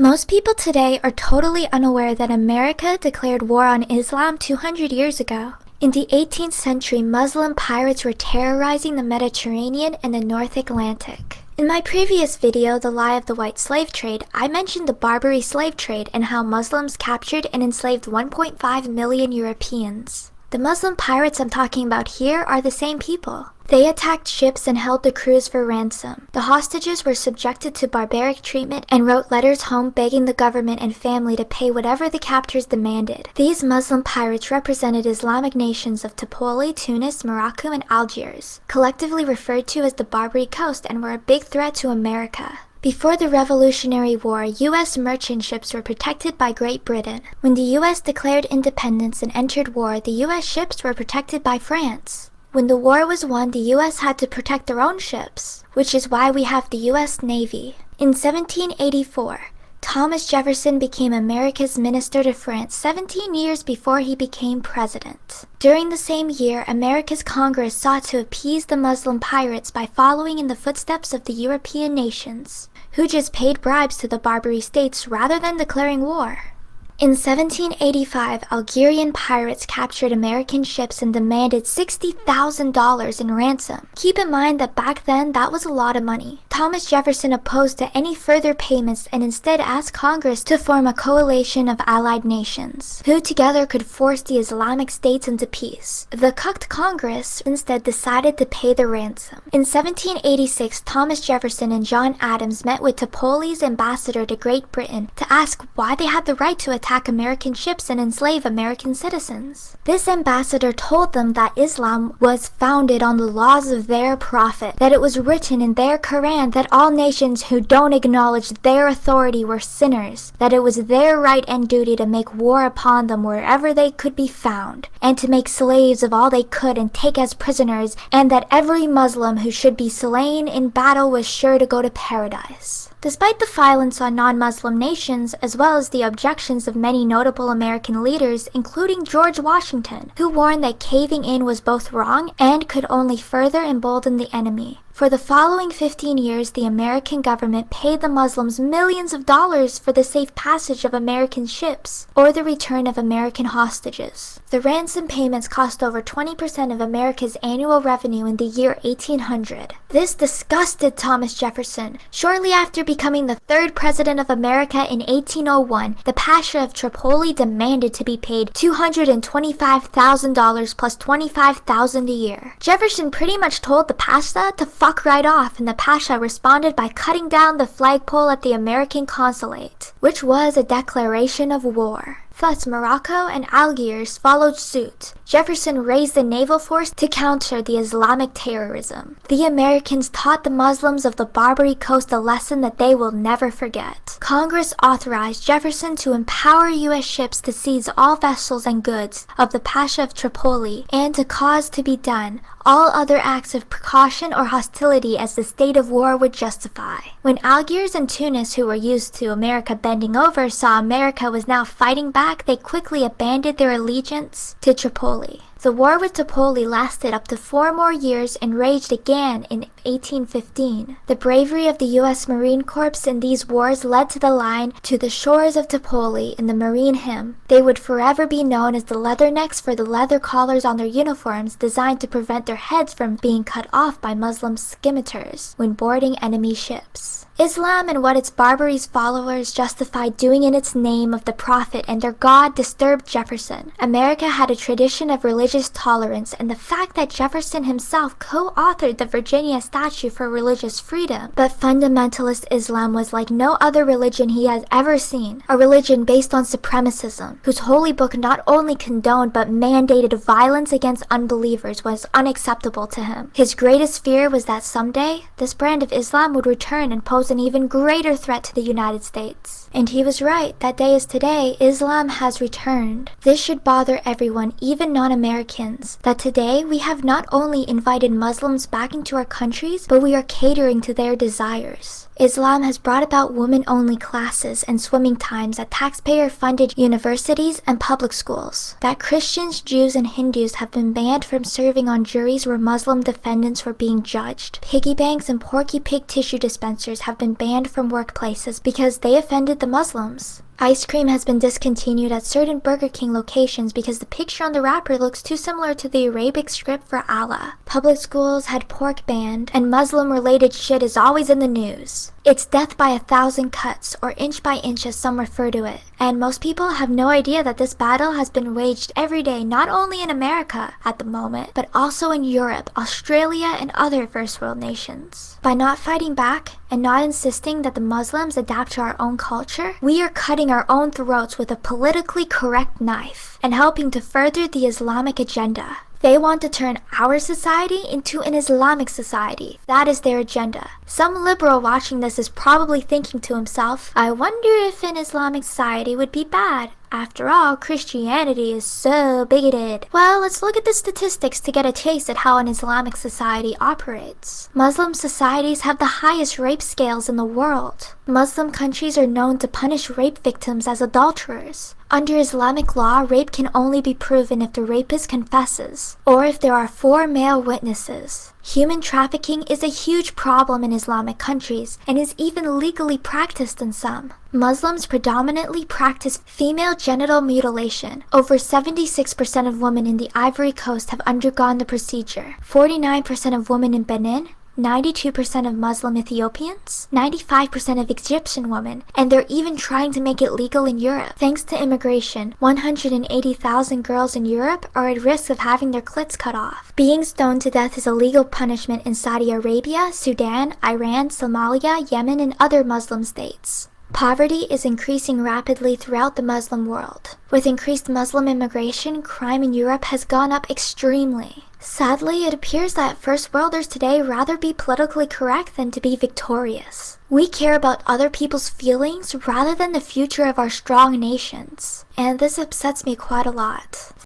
Most people today are totally unaware that America declared war on Islam 200 years ago. In the 18th century, Muslim pirates were terrorizing the Mediterranean and the North Atlantic. In my previous video, The Lie of the White Slave Trade, I mentioned the Barbary slave trade and how Muslims captured and enslaved 1.5 million Europeans. The Muslim pirates I'm talking about here are the same people. They attacked ships and held the crews for ransom. The hostages were subjected to barbaric treatment and wrote letters home begging the government and family to pay whatever the captors demanded. These Muslim pirates represented Islamic nations of Tripoli, Tunis, Morocco, and Algiers, collectively referred to as the Barbary Coast, and were a big threat to America. Before the Revolutionary War, U.S. merchant ships were protected by Great Britain. When the U.S. declared independence and entered war, the U.S. ships were protected by France. When the war was won, the U.S. had to protect their own ships, which is why we have the U.S. Navy. In 1784, Thomas Jefferson became America's minister to France 17 years before he became president. During the same year, America's Congress sought to appease the Muslim pirates by following in the footsteps of the European nations, who just paid bribes to the Barbary states rather than declaring war. In 1785, Algerian pirates captured American ships and demanded $60,000 in ransom. Keep in mind that back then, that was a lot of money. Thomas Jefferson opposed to any further payments and instead asked Congress to form a coalition of allied nations, who together could force the Islamic states into peace. The cucked Congress instead decided to pay the ransom. In 1786, Thomas Jefferson and John Adams met with Tripoli's ambassador to Great Britain to ask why they had the right to attack American ships and enslave American citizens. This ambassador told them that Islam was founded on the laws of their prophet, that it was written in their Quran that all nations who don't acknowledge their authority were sinners, that it was their right and duty to make war upon them wherever they could be found, and to make slaves of all they could and take as prisoners, and that every Muslim who should be slain in battle was sure to go to paradise. Despite the violence on non-Muslim nations, as well as the objections of many notable American leaders, including George Washington, who warned that caving in was both wrong and could only further embolden the enemy. For the following 15 years, the American government paid the Muslims millions of dollars for the safe passage of American ships, or the return of American hostages. The ransom payments cost over 20% of America's annual revenue in the year 1800. This disgusted Thomas Jefferson. Shortly after becoming the third president of America in 1801, the Pasha of Tripoli demanded to be paid $225,000 plus $25,000 a year. Jefferson pretty much told the Pasha to fuck right off, and the Pasha responded by cutting down the flagpole at the American consulate, which was a declaration of war. Thus, Morocco and Algiers followed suit. Jefferson raised the naval force to counter the Islamic terrorism. The Americans taught the Muslims of the Barbary Coast a lesson that they will never forget. Congress authorized Jefferson to empower U.S. ships to seize all vessels and goods of the Pasha of Tripoli and to cause to be done all other acts of precaution or hostility as the state of war would justify. When Algiers and Tunis, who were used to America bending over, saw America was now fighting back, they quickly abandoned their allegiance to Tripoli. The war with Tripoli lasted up to 4 more years and raged again in 1815. The bravery of the U.S. Marine Corps in these wars led to the line "To the shores of Tripoli" in the Marine hymn. They would forever be known as the Leathernecks for the leather collars on their uniforms designed to prevent their heads from being cut off by Muslim scimitars when boarding enemy ships. Islam and what its Barbary followers justified doing in its name of the Prophet and their God disturbed Jefferson. America had a tradition of religious tolerance, and the fact that Jefferson himself co-authored the Virginia Statute for Religious Freedom. But fundamentalist Islam was like no other religion he has ever seen, a religion based on supremacism, whose holy book not only condoned but mandated violence against unbelievers was unacceptable to him. His greatest fear was that someday, this brand of Islam would return and pose an even greater threat to the United States. And he was right. That day is today. Islam has returned. This should bother everyone, even non-Americans, that today we have not only invited Muslims back into our country countries, but we are catering to their desires. Islam has brought about women-only classes and swimming times at taxpayer-funded universities and public schools. That Christians, Jews, and Hindus have been banned from serving on juries where Muslim defendants were being judged. Piggy banks and Porky Pig tissue dispensers have been banned from workplaces because they offended the Muslims. Ice cream has been discontinued at certain Burger King locations because the picture on the wrapper looks too similar to the Arabic script for Allah. Public schools had pork banned, and Muslim-related shit is always in the news. It's death by 1,000 cuts, or inch by inch as some refer to it. And most people have no idea that this battle has been waged every day not only in America at the moment, but also in Europe, Australia, and other first world nations. By not fighting back, and not insisting that the Muslims adapt to our own culture, we are cutting our own throats with a politically correct knife, and helping to further the Islamic agenda. They want to turn our society into an Islamic society. That is their agenda. Some liberal watching this is probably thinking to himself, I wonder if an Islamic society would be bad. After all, Christianity is so bigoted. Well, let's look at the statistics to get a taste at how an Islamic society operates. Muslim societies have the highest rape scales in the world. Muslim countries are known to punish rape victims as adulterers. Under Islamic law, rape can only be proven if the rapist confesses, or if there are 4 male witnesses. Human trafficking is a huge problem in Islamic countries and is even legally practiced in some. Muslims predominantly practice female genital mutilation. Over 76% of women in the Ivory Coast have undergone the procedure. 49% of women in Benin, 92% of Muslim Ethiopians, 95% of Egyptian women, and they're even trying to make it legal in Europe. Thanks to immigration, 180,000 girls in Europe are at risk of having their clits cut off. Being stoned to death is a legal punishment in Saudi Arabia, Sudan, Iran, Somalia, Yemen, and other Muslim states. Poverty is increasing rapidly throughout the Muslim world. With increased Muslim immigration, crime in Europe has gone up extremely. Sadly, it appears that first worlders today rather be politically correct than to be victorious. We care about other people's feelings rather than the future of our strong nations, and this upsets me quite a lot.